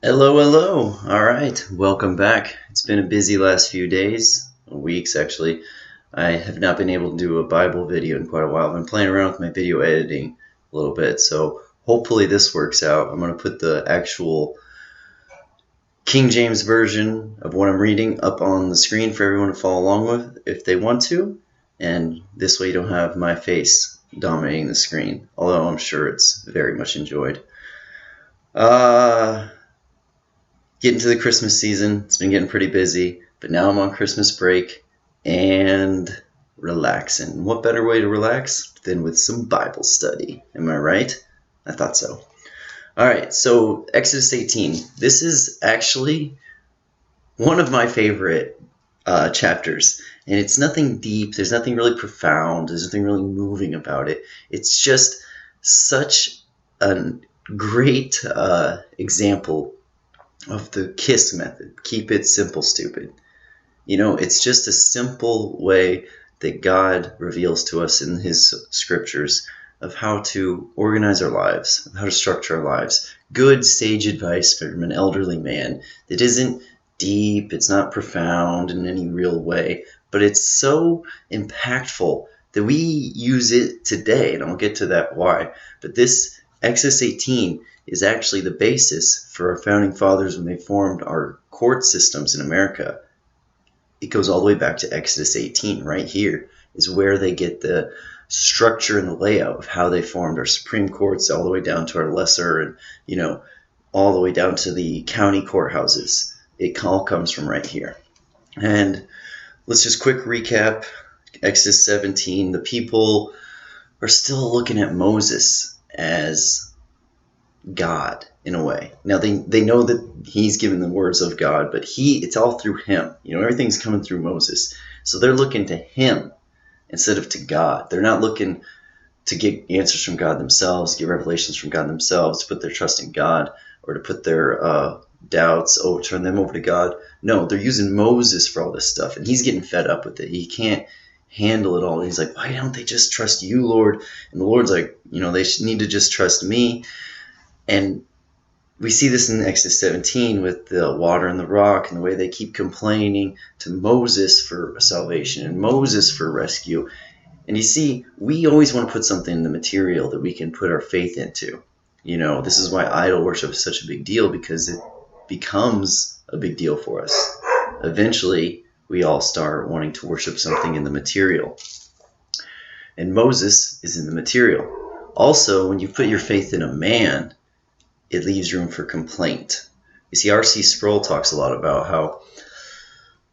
Hello, hello. All right, welcome back. It's been a busy last few days, weeks actually. I have not been able to do a Bible video in quite a while. I've been playing around with my video editing a little bit, so hopefully this works out. I'm going to put the actual King James version of what I'm reading up on the screen for everyone to follow along with if they want to, and this way you don't have my face dominating the screen, although I'm sure it's very much enjoyed. Getting to the Christmas season. It's been getting pretty busy, but now I'm on Christmas break and relaxing. What better way to relax than with some Bible study? Am I right? I thought so. All right, so Exodus 18. This is actually one of my favorite chapters, and it's nothing deep. There's nothing really profound. There's nothing really moving about it. It's just such a great example of the KISS method. Keep it simple, stupid. It's just a simple way that God reveals to us in his scriptures of how to organize our lives, of how to structure our lives. Good sage advice from an elderly man that isn't deep, it's not profound in any real way, but it's so impactful that we use it today, and I'll get to that why. But this Exodus 18 is actually the basis for our founding fathers when they formed our court systems in America. It goes all the way back to Exodus 18. Right here is where they get the structure and the layout of how they formed our Supreme Courts, all the way down to our lesser, and all the way down to the county courthouses. It all comes from right here. And let's just quick recap. Exodus 17, the people are still looking at Moses as God in a way. Now they know that he's given the words of God, but it's all through him. Everything's coming through Moses. So they're looking to him instead of to God. They're not looking to get answers from God themselves, get revelations from God themselves, to put their trust in God, or to put their doubts, turn them over to God. No, they're using Moses for all this stuff, and he's getting fed up with it. He can't handle it all. He's like, why don't they just trust you, Lord? And the Lord's like, they need to just trust me. And we see this in Exodus 17 with the water and the rock and the way they keep complaining to Moses for salvation and Moses for rescue. And you see, we always want to put something in the material that we can put our faith into. This is why idol worship is such a big deal, because it becomes a big deal for us. Eventually, we all start wanting to worship something in the material. And Moses is in the material. Also, when you put your faith in a man, it leaves room for complaint. You see, R.C. Sproul talks a lot about how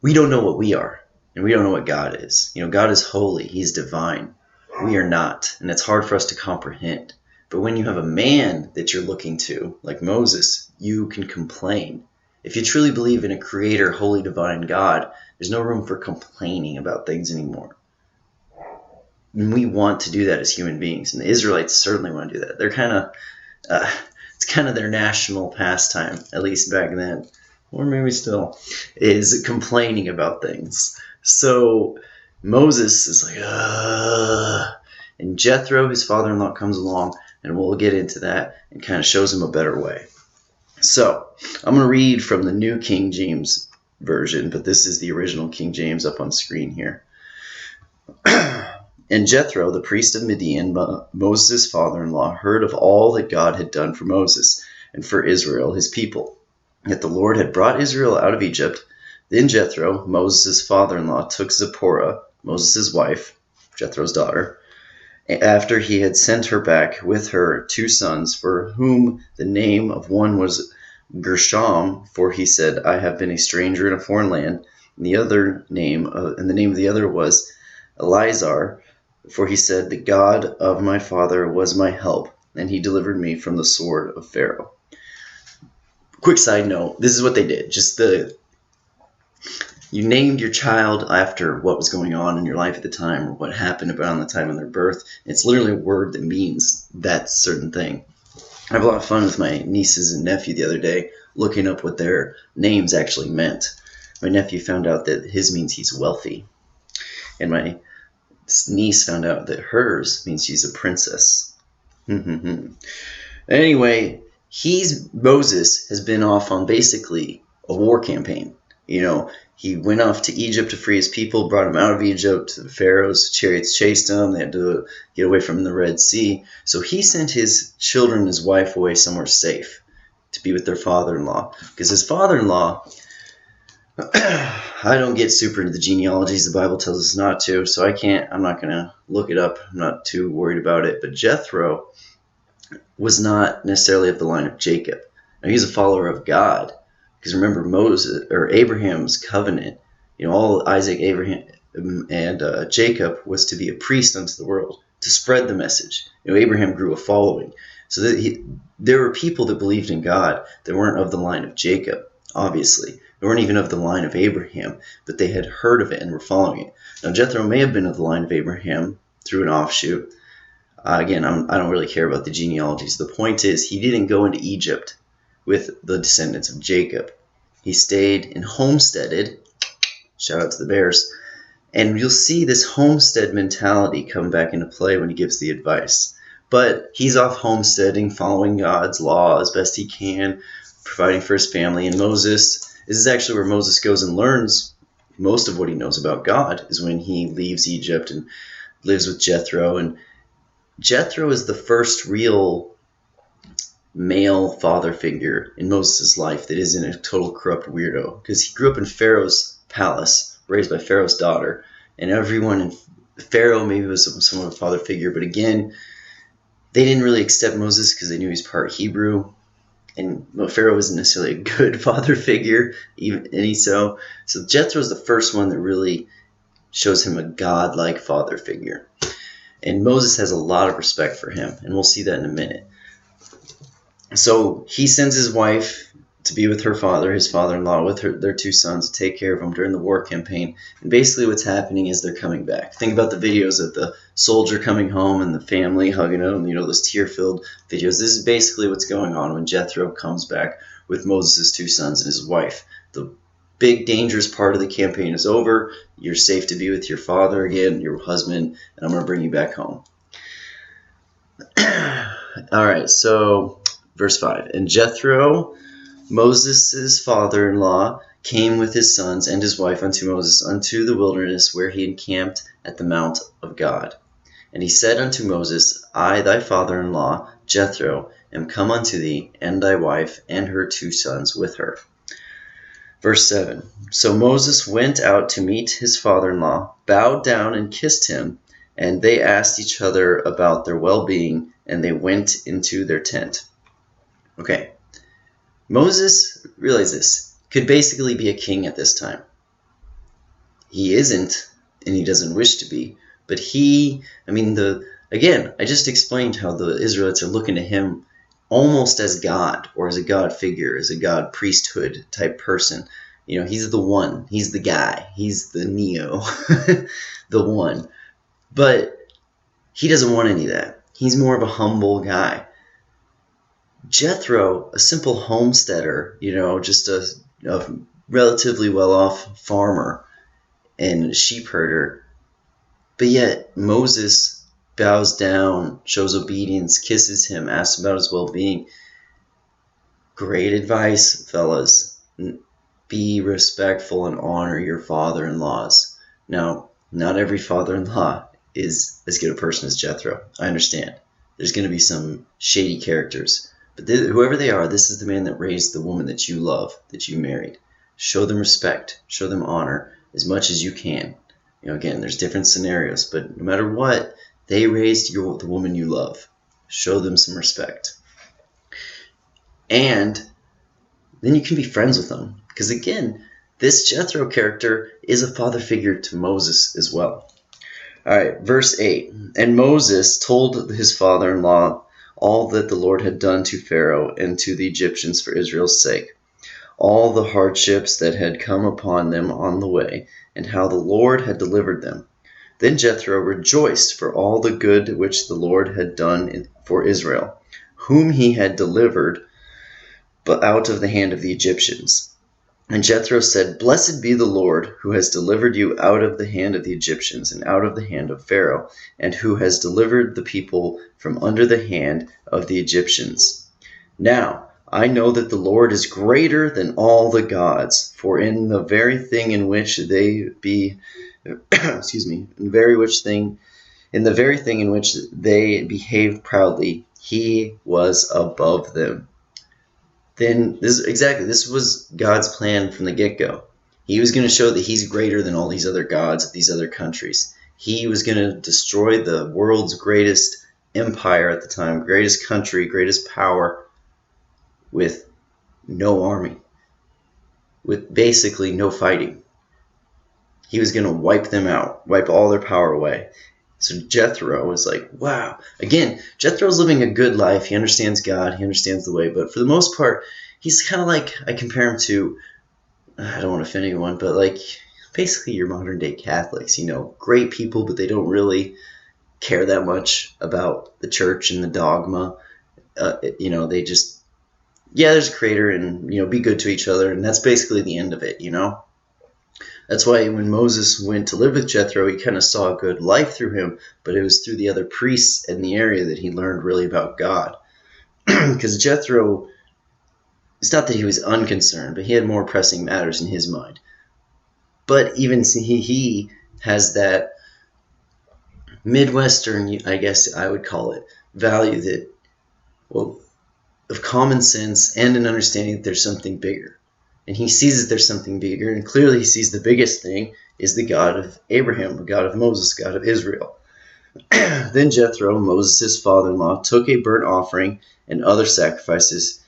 we don't know what we are, and we don't know what God is. God is holy. He's divine. We are not, and it's hard for us to comprehend. But when you have a man that you're looking to, like Moses, you can complain. If you truly believe in a creator, holy, divine God, there's no room for complaining about things anymore. And we want to do that as human beings, and the Israelites certainly want to do that. They're it's kind of their national pastime, at least back then, or maybe still, is complaining about things. So Moses is like, ugh. And Jethro, his father-in-law, comes along, and we'll get into that, and kind of shows him a better way. So I'm going to read from the New King James Version, but this is the original King James up on screen here. And Jethro, the priest of Midian, Moses' father-in-law, heard of all that God had done for Moses and for Israel, his people. Yet the Lord had brought Israel out of Egypt. Then Jethro, Moses' father-in-law, took Zipporah, Moses' wife, Jethro's daughter, after he had sent her back with her 2 sons, for whom the name of one was Gershom, for he said, I have been a stranger in a foreign land, and the name of the other was Eleazar, for he said, the God of my father was my help, and he delivered me from the sword of Pharaoh. Quick side note, this is what they did. You named your child after what was going on in your life at the time, or what happened around the time of their birth. It's literally a word that means that certain thing. I have a lot of fun with my nieces and nephew the other day, looking up what their names actually meant. My nephew found out that his means he's wealthy, and my niece found out that hers means she's a princess. Anyway, Moses has been off on basically a war campaign. He went off to Egypt to free his people, brought them out of Egypt. The Pharaoh's chariots chased them. They had to get away from the Red Sea. So he sent his children and his wife away somewhere safe to be with their father-in-law. Because his father-in-law, I don't get super into the genealogies. The Bible tells us not to, so I'm not going to look it up. I'm not too worried about it. But Jethro was not necessarily of the line of Jacob. Now, he's a follower of God. Because remember, Abraham's covenant, all Isaac, Abraham, and Jacob was to be a priest unto the world, to spread the message. Abraham grew a following. So there were people that believed in God that weren't of the line of Jacob, obviously. They weren't even of the line of Abraham, but they had heard of it and were following it. Now, Jethro may have been of the line of Abraham through an offshoot. Again, I don't really care about the genealogies. The point is, he didn't go into Egypt with the descendants of Jacob. He stayed and homesteaded. Shout out to the Bears. And you'll see this homestead mentality come back into play when he gives the advice. But he's off homesteading, following God's law as best he can, providing for his family. And this is actually where Moses goes and learns most of what he knows about God, is when he leaves Egypt and lives with Jethro. And Jethro is the first real male father figure in Moses' life that isn't a total corrupt weirdo, because he grew up in Pharaoh's palace, raised by Pharaoh's daughter, and everyone in Pharaoh maybe was somewhat of a father figure, but again, they didn't really accept Moses because they knew he's part Hebrew, and Pharaoh wasn't necessarily a good father figure, so Jethro's the first one that really shows him a godlike father figure, and Moses has a lot of respect for him, and we'll see that in a minute. So he sends his wife to be with her father, his father-in-law, with their two sons, to take care of them during the war campaign. And basically what's happening is they're coming back. Think about the videos of the soldier coming home and the family hugging him, those tear-filled videos. This is basically what's going on when Jethro comes back with Moses' two sons and his wife. The big dangerous part of the campaign is over. You're safe to be with your father again, your husband, and I'm going to bring you back home. All right, so verse 5. And Jethro, Moses' father-in-law, came with his sons and his wife unto Moses unto the wilderness, where he encamped at the mount of God. And he said unto Moses, I, thy father-in-law, Jethro, am come unto thee, and thy wife, and her two sons with her. Verse 7. So Moses went out to meet his father-in-law, bowed down and kissed him, and they asked each other about their well-being, and they went into their tent. Okay, Moses, realize this, could basically be a king at this time. He isn't, and he doesn't wish to be, but again, I just explained how the Israelites are looking to him almost as God, or as a God figure, as a God priesthood type person. He's the one, he's the guy, he's the Neo, the one. But he doesn't want any of that. He's more of a humble guy. Jethro, a simple homesteader, just a relatively well-off farmer and sheep herder. But yet Moses bows down, shows obedience, kisses him, asks about his well-being. Great advice, fellas. Be respectful and honor your father-in-laws. Now, not every father-in-law is as good a person as Jethro. I understand. There's going to be some shady characters. But whoever they are, this is the man that raised the woman that you love, that you married. Show them respect. Show them honor as much as you can. Again, there's different scenarios, but no matter what, they raised the woman you love. Show them some respect. And then you can be friends with them. Because again, this Jethro character is a father figure to Moses as well. All right, verse 8. And Moses told his father-in-law all that the Lord had done to Pharaoh and to the Egyptians for Israel's sake, all the hardships that had come upon them on the way, and how the Lord had delivered them. Then Jethro rejoiced for all the good which the Lord had done for Israel, whom he had delivered out of the hand of the Egyptians. And Jethro said, Blessed be the Lord, who has delivered you out of the hand of the Egyptians and out of the hand of Pharaoh, and who has delivered the people from under the hand of the Egyptians. Now, I know that the Lord is greater than all the gods, for in the very thing in which they be excuse me, in the very thing in which they behaved proudly, he was above them. Then this was God's plan from the get-go. He was going to show that he's greater than all these other gods of these other countries. He was going to destroy the world's greatest empire at the time, greatest country, greatest power, with no army, with basically no fighting. He was going to wipe them out, wipe all their power away. So Jethro was like, wow. Again, Jethro's living a good life. He understands God. He understands the way. But for the most part, he's kind of like, I compare him to, I don't want to offend anyone, but like basically your modern day Catholics, great people, but they don't really care that much about the church and the dogma. They just, there's a creator and, be good to each other. And that's basically the end of it, That's why when Moses went to live with Jethro, he kind of saw a good life through him, but it was through the other priests in the area that he learned really about God. Because Jethro, it's not that he was unconcerned, but he had more pressing matters in his mind. But even he has that Midwestern, I guess I would call it, value that, of common sense and an understanding that there's something bigger. And he sees that there's something bigger, and clearly he sees the biggest thing is the God of Abraham, the God of Moses, God of Israel. Then Jethro, Moses' father-in-law, took a burnt offering and other sacrifices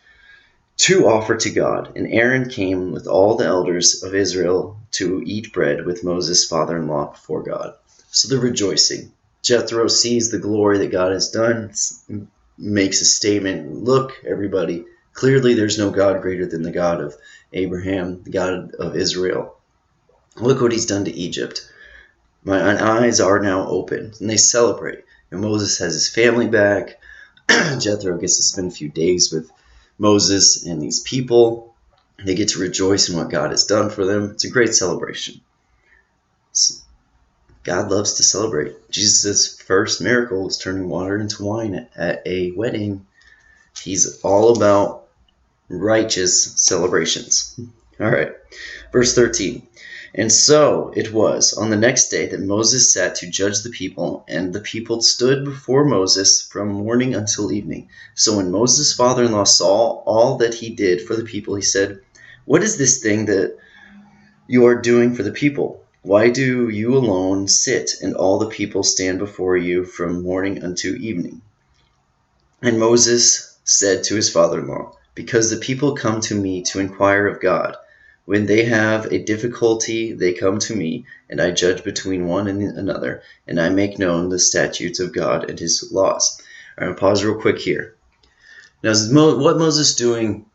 to offer to God. And Aaron came with all the elders of Israel to eat bread with Moses' father-in-law before God. So they're rejoicing. Jethro sees the glory that God has done, makes a statement, look, everybody, clearly there's no God greater than the God of Abraham, the God of Israel. Look what he's done to Egypt. My eyes are now open. And they celebrate. And Moses has his family back. Jethro gets to spend a few days with Moses and these people. They get to rejoice in what God has done for them. It's a great celebration. God loves to celebrate. Jesus' first miracle was turning water into wine at a wedding. He's all about righteous celebrations. All right, verse 13. And so it was on the next day that Moses sat to judge the people, and the people stood before Moses from morning until evening. So when Moses' father-in-law saw all that he did for the people, he said, "What is this thing that you are doing for the people? Why do you alone sit, and all the people stand before you from morning unto evening?" And Moses said to his father-in-law, "Because the people come to me to inquire of God. When they have a difficulty, they come to me, and I judge between one and another, and I make known the statutes of God and his laws." I'm going to pause real quick here. Now, is what Moses doing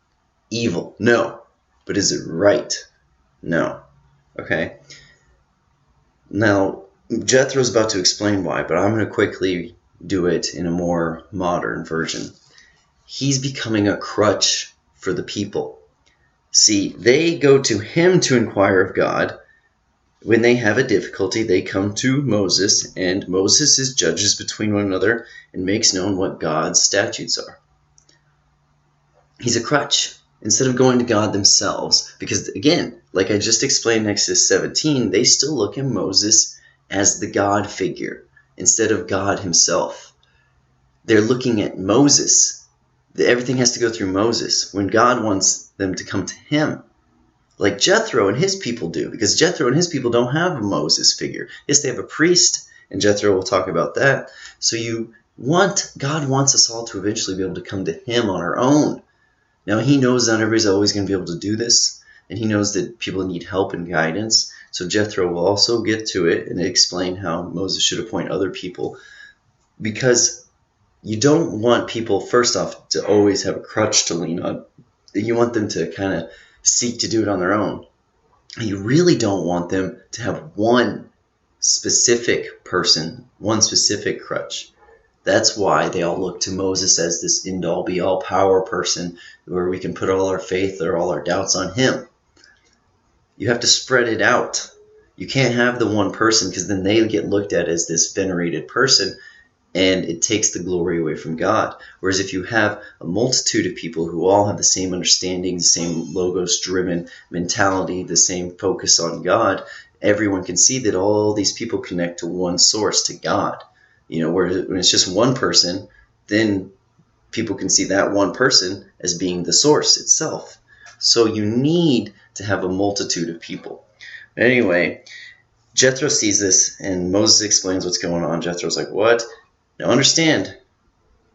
evil? No. But is it right? No. Okay. Now, Jethro's about to explain why, but I'm going to quickly do it in a more modern version. He's becoming a crutch for the people. See, they go to him to inquire of God. When they have a difficulty, they come to Moses, and Moses is judges between one another and makes known what God's statutes are. He's a crutch instead of going to God themselves, because again, like I just explained in Exodus 17, they still look at Moses as the God figure instead of God himself. They're looking at Moses. Everything has to go through Moses when God wants them to come to him, like Jethro and his people do, because Jethro and his people don't have a Moses figure. Yes, they have a priest, and Jethro will talk about that. So God wants us all to eventually be able to come to him on our own. Now, he knows not everybody's always going to be able to do this, and he knows that people need help and guidance. So Jethro will also get to it and explain how Moses should appoint other people, because you don't want people, first off, to always have a crutch to lean on. You want them to kind of seek to do it on their own. You really don't want them to have one specific person, one specific crutch. That's why they all look to Moses as this end-all, be-all power person where we can put all our faith or all our doubts on him. You have to spread it out. You can't have the one person, because then they get looked at as this venerated person. and it takes the glory away from God. Whereas if you have a multitude of people who all have the same understanding, the same logos-driven mentality, the same focus on God, everyone can see that all these people connect to one source, to God. Whereas when it's just one person, then people can see that one person as being the source itself. So you need to have a multitude of people. Anyway, Jethro sees this, and Moses explains what's going on. Jethro's like, what? Now understand,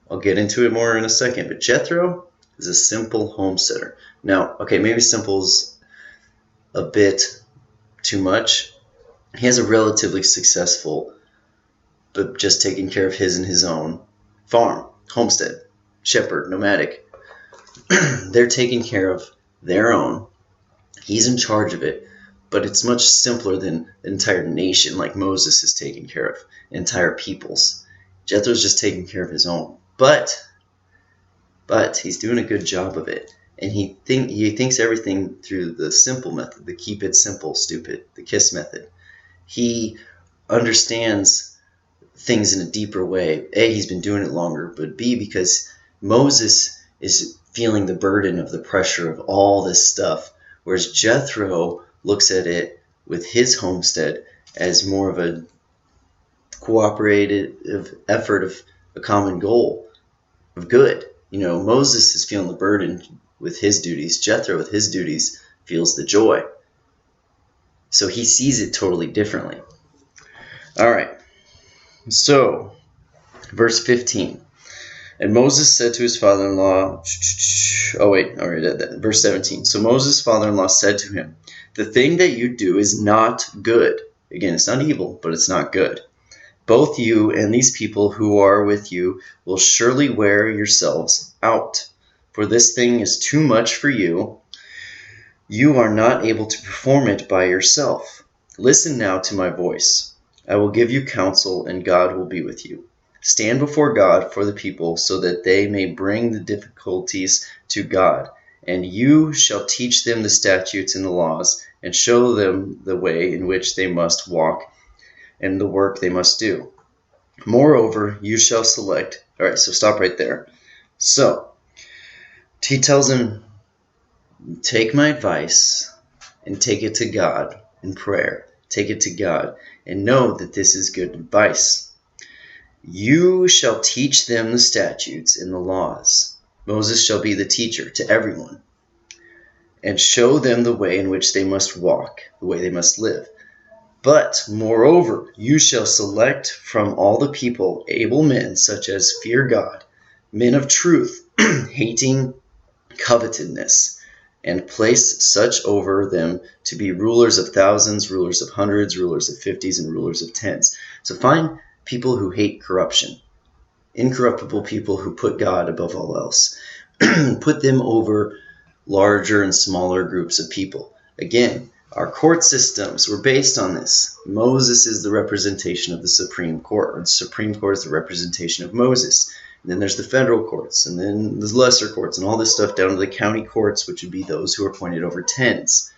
I'll get into it more in a second, but Jethro is a simple homesteader. Now, okay, maybe simple's a bit too much. He has a relatively successful, but just taking care of his and his own farm, homestead, shepherd, nomadic. They're taking care of their own. He's in charge of it, but it's much simpler than the entire nation like Moses is taking care of, entire peoples. Jethro's just taking care of his own. But he's doing a good job of it. And he thinks everything through the simple method, the keep it simple, stupid, the KISS method. He understands things in a deeper way. A, he's been doing it longer, but B, because Moses is feeling the burden of the pressure of all this stuff, whereas Jethro looks at it with his homestead as more of a cooperative effort of a common goal of good. Moses is feeling the burden with his duties. Jethro, with his duties, feels the joy. So he sees it totally differently. All right. So, verse 15. And Moses said to his father-in-law, verse 17. So Moses' father-in-law said to him, the thing that you do is not good. Again, it's not evil, but it's not good. Both you and these people who are with you will surely wear yourselves out. For this thing is too much for you. You are not able to perform it by yourself. Listen now to my voice. I will give you counsel, and God will be with you. Stand before God for the people, so that they may bring the difficulties to God. And you shall teach them the statutes and the laws, and show them the way in which they must walk, and the work they must do. Moreover, you shall select. All right, so stop right there. So, he tells him, take my advice and take it to God in prayer. Take it to God and know that this is good advice. You shall teach them the statutes and the laws. Moses shall be the teacher to everyone, and show them the way in which they must walk, the way they must live. But, moreover, you shall select from all the people able men, such as fear God, men of truth, hating covetousness, and place such over them to be rulers of thousands, rulers of hundreds, rulers of fifties, and rulers of tens. So find people who hate corruption, incorruptible people who put God above all else. Put them over larger and smaller groups of people. Again, our court systems were based on this. Moses is the representation of the Supreme Court, or the Supreme Court is the representation of Moses. And then there's the federal courts, and then the lesser courts, and all this stuff down to the county courts, which would be those who are appointed over tens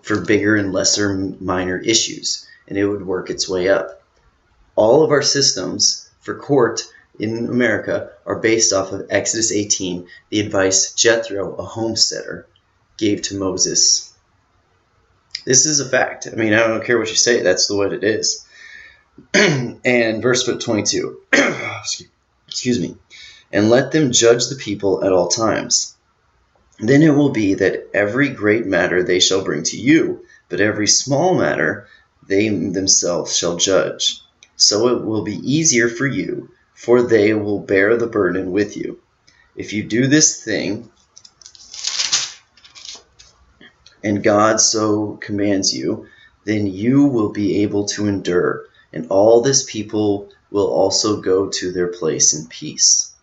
for bigger and lesser minor issues. And it would work its way up. All of our systems for court in America are based off of Exodus 18, the advice Jethro, a homesteader, gave to Moses. This is a fact. I mean, I don't care what you say. That's what it is. And verse 22. Excuse me. And let them judge the people at all times. Then it will be that every great matter they shall bring to you, but every small matter they themselves shall judge. So it will be easier for you, for they will bear the burden with you. If you do this thing, and God so commands you, then you will be able to endure, and all this people will also go to their place in peace.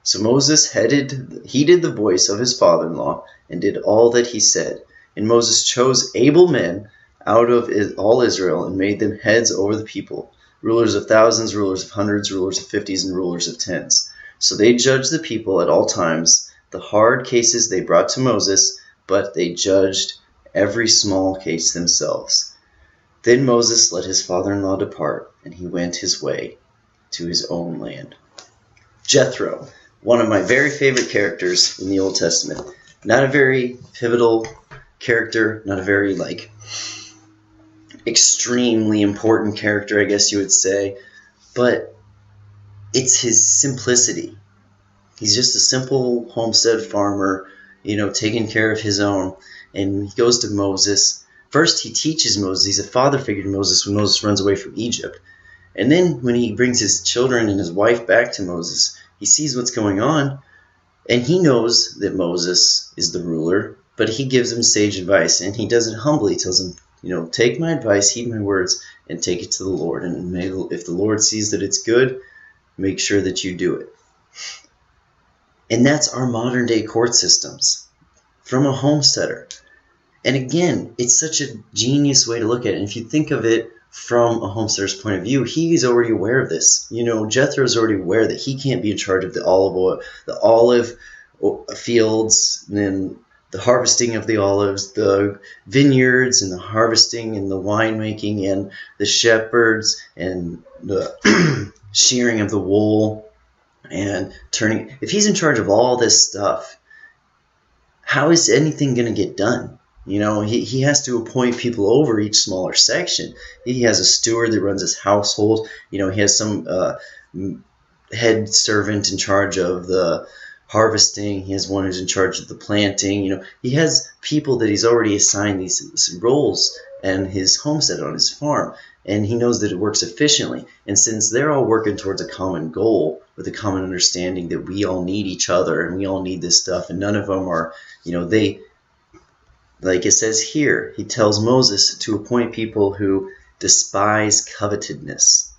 So Moses heeded the voice of his father-in-law and did all that he said. And Moses chose able men out of all Israel and made them heads over the people, rulers of thousands, rulers of hundreds, rulers of fifties, and rulers of tens. So they judged the people at all times. The hard cases they brought to Moses, but they judged every small case themselves. Then Moses let his father-in-law depart, and he went his way. to his own land. Jethro, one of my very favorite characters in the Old Testament. Not a very pivotal character, not a very extremely important character, I guess you would say, but it's his simplicity. He's just a simple homestead farmer, taking care of his own, and he goes to Moses. First, he teaches Moses. He's a father figure to Moses when Moses runs away from Egypt. And then when he brings his children and his wife back to Moses, he sees what's going on, and he knows that Moses is the ruler, but he gives him sage advice, and he does it humbly. He tells him, take my advice, heed my words, and take it to the Lord. And if the Lord sees that it's good, make sure that you do it. And that's our modern day court systems from a homesteader. And again, it's such a genius way to look at it. And if you think of it from a homesteader's point of view, he's already aware of this. Jethro's already aware that he can't be in charge of the olive fields, and then the harvesting of the olives, the vineyards, and the harvesting and the winemaking, and the shepherds, and the shearing of the wool, and turning. If he's in charge of all this stuff, how is anything going to get done? He has to appoint people over each smaller section. He has a steward that runs his household. He has some head servant in charge of the harvesting. He has one who's in charge of the planting. He has people that he's already assigned these roles and his homestead on his farm. And he knows that it works efficiently. And since they're all working towards a common goal with a common understanding that we all need each other and we all need this stuff, and none of them are, they... Like it says here, he tells Moses to appoint people who despise covetousness.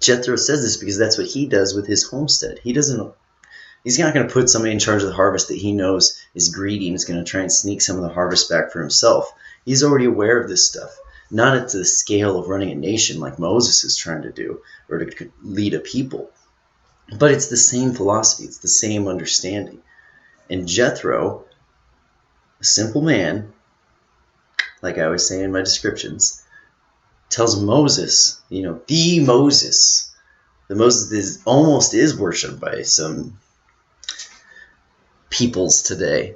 Jethro says this because that's what he does with his homestead. He's not going to put somebody in charge of the harvest that he knows is greedy and is going to try and sneak some of the harvest back for himself. He's already aware of this stuff, not at the scale of running a nation like Moses is trying to do, or to lead a people. But it's the same philosophy. It's the same understanding. And Jethro, a simple man, like I always say in my descriptions, tells Moses, the Moses that almost is worshipped by some peoples today,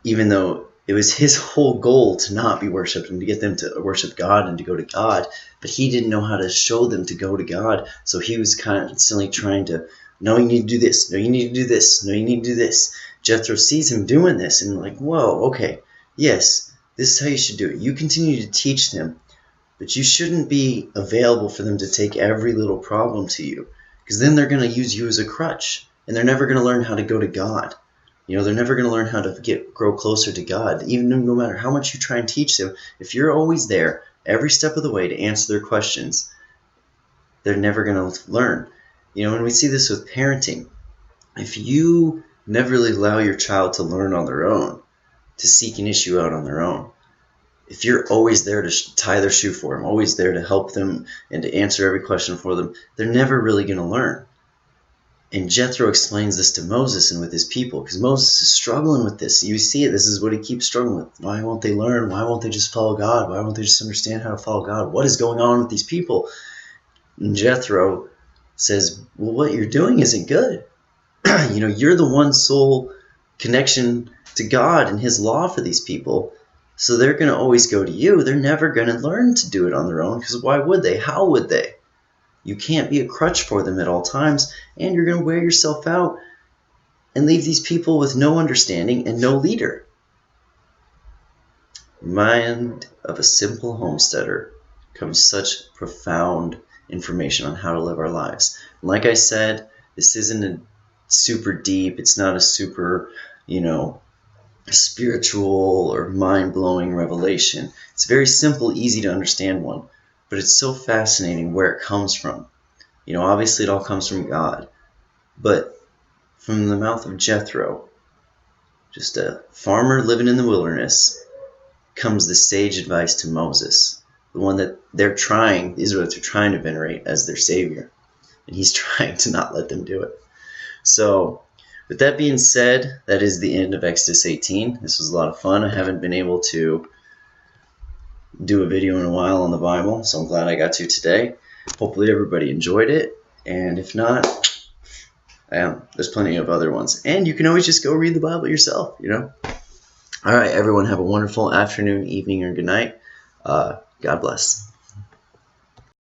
even though it was his whole goal to not be worshipped and to get them to worship God and to go to God, but he didn't know how to show them to go to God, so he was constantly trying to, no, you need to do this, no, you need to do this, no, you need to do this. Jethro sees him doing this and whoa, okay, yes, this is how you should do it. You continue to teach them, but you shouldn't be available for them to take every little problem to you, because then they're going to use you as a crutch, and they're never going to learn how to go to God. They're never going to learn how to grow closer to God, even no matter how much you try and teach them. If you're always there every step of the way to answer their questions, they're never going to learn. And we see this with parenting. If you never really allow your child to learn on their own, to seek an issue out on their own, if you're always there to tie their shoe for them, always there to help them and to answer every question for them, they're never really going to learn. And Jethro explains this to Moses and with his people, because Moses is struggling with this. You see it. This is what he keeps struggling with. Why won't they learn? Why won't they just follow God? Why won't they just understand how to follow God? What is going on with these people? And Jethro says, well, what you're doing isn't good. You're the one sole connection to God and his law for these people. So they're going to always go to you. They're never going to learn to do it on their own, because why would they? How would they? You can't be a crutch for them at all times, and you're going to wear yourself out and leave these people with no understanding and no leader. Mind of a simple homesteader comes such profound information on how to live our lives. Like I said, this isn't a super deep, it's not a super, spiritual or mind-blowing revelation. It's very simple, easy to understand one. But it's so fascinating where it comes from. Obviously it all comes from God. But from the mouth of Jethro, just a farmer living in the wilderness, comes the sage advice to Moses, the one that the Israelites are trying to venerate as their savior. And he's trying to not let them do it. So, with that being said, that is the end of Exodus 18. This was a lot of fun. I haven't been able to do a video in a while on the Bible, so I'm glad I got to today. Hopefully everybody enjoyed it, and if not, there's plenty of other ones. And you can always just go read the Bible yourself, All right, everyone, have a wonderful afternoon, evening, or good night. God bless.